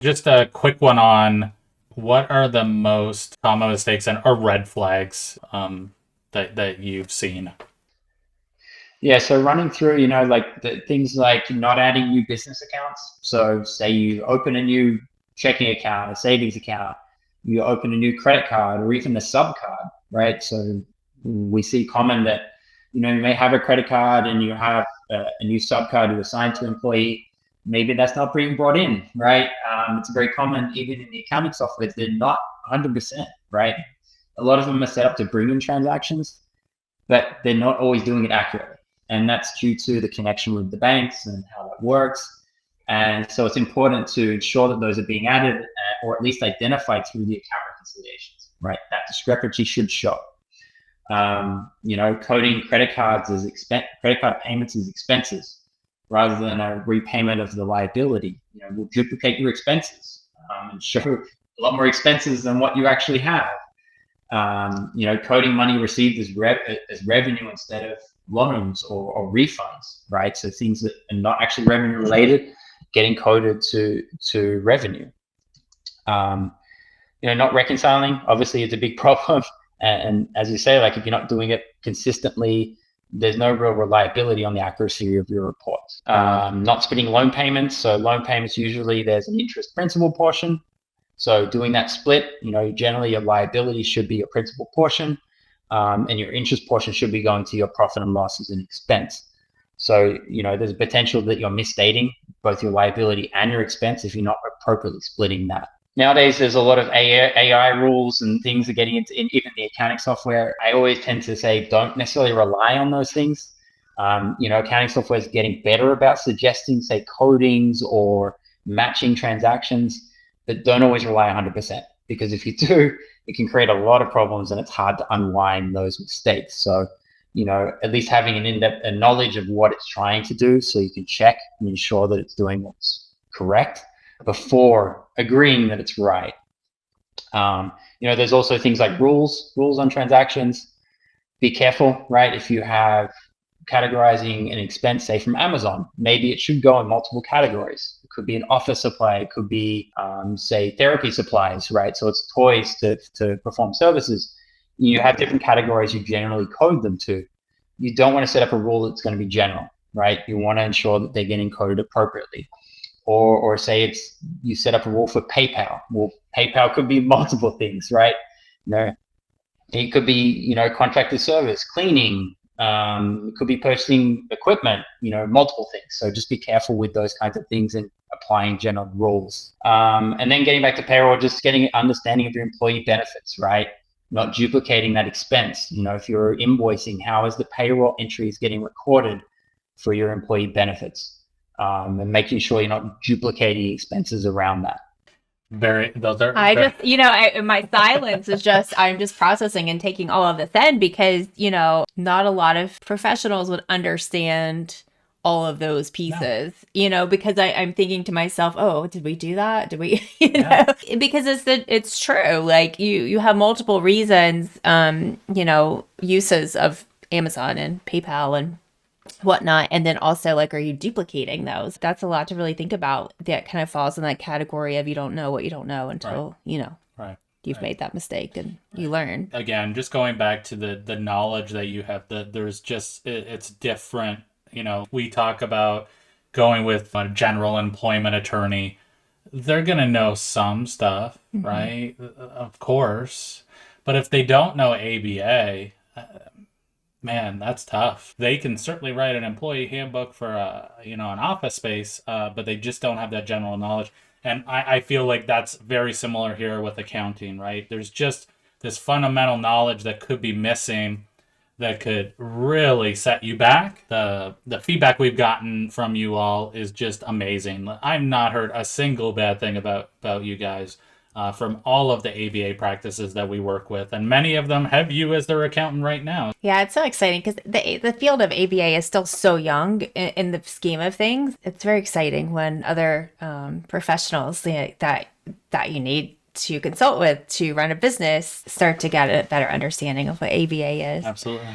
Just a quick one on what are the most common mistakes and or red flags that you've seen? Yeah, so running through, like things like not adding new business accounts. So say you open a new checking account, a savings account, you open a new credit card or even a sub card, right? So we see common that, you may have a credit card and you have a new sub card you assign to an employee. Maybe that's not being brought in, right? It's very common, even in the accounting software, they're not 100%, right? A lot of them are set up to bring in transactions, but they're not always doing it accurately. And that's due to the connection with the banks and how that works. And so it's important to ensure that those are being added or at least identified through the account reconciliations, right? That discrepancy should show. Coding credit cards as credit card payments as expenses rather than a repayment of the liability, will duplicate your expenses and show a lot more expenses than what you actually have. Coding money received as revenue instead of loans or refunds, right? So things that are not actually revenue related, getting coded to revenue. Not reconciling, obviously, is a big problem. And as you say, like if you're not doing it consistently, there's no real reliability on the accuracy of your reports. Not splitting loan payments. So loan payments, usually there's an interest principal portion. So doing that split, generally your liability should be your principal portion, and your interest portion should be going to your profit and loss as an expense. So, there's a potential that you're misstating both your liability and your expense if you're not appropriately splitting that. Nowadays, there's a lot of AI rules and things are getting into even the accounting software. I always tend to say don't necessarily rely on those things. Accounting software is getting better about suggesting, say, codings or matching transactions, but don't always rely 100%, because if you do, it can create a lot of problems and it's hard to unwind those mistakes. So, at least having an in-depth knowledge of what it's trying to do so you can check and ensure that it's doing what's correct before agreeing that it's right. There's also things like rules on transactions. Be careful, right? If you have categorizing an expense, say from Amazon, maybe it should go in multiple categories. It could be an office supply, it could be, say, therapy supplies, right? So it's toys to perform services. You have different categories you generally code them to. You don't want to set up a rule that's going to be general, right? You want to ensure that they're getting coded appropriately. Or say you set up a rule for PayPal. Well, PayPal could be multiple things, right? It could be, contracted service, cleaning, it could be purchasing equipment, multiple things. So just be careful with those kinds of things and applying general rules. And then getting back to payroll, just getting an understanding of your employee benefits, right? Not duplicating that expense. If you're invoicing, how is the payroll entries getting recorded for your employee benefits? And making sure you're not duplicating expenses around that. My silence is just, I'm just processing and taking all of this in because, not a lot of professionals would understand all of those pieces, because I'm thinking to myself, oh, did we do that? Did we, because it's true. Like you have multiple reasons, uses of Amazon and PayPal and whatnot. And then also, like, are you duplicating those? That's a lot to really think about. That kind of falls in that category of you don't know what you don't know until, you've made that mistake and you learn. Again, just going back to the knowledge that you have, that there's just, it's different. We talk about going with a general employment attorney. They're going to know some stuff, right? Of course. But if they don't know ABA, man, that's tough. They can certainly write an employee handbook for an office space, but they just don't have that general knowledge. And I feel like that's very similar here with accounting, right? There's just this fundamental knowledge that could be missing that could really set you back. The feedback we've gotten from you all is just amazing. I've not heard a single bad thing about you guys. From all of the ABA practices that we work with, and many of them have you as their accountant right now. Yeah, it's so exciting because the field of ABA is still so young in the scheme of things. It's very exciting when other professionals that you need to consult with to run a business start to get a better understanding of what ABA is. Absolutely.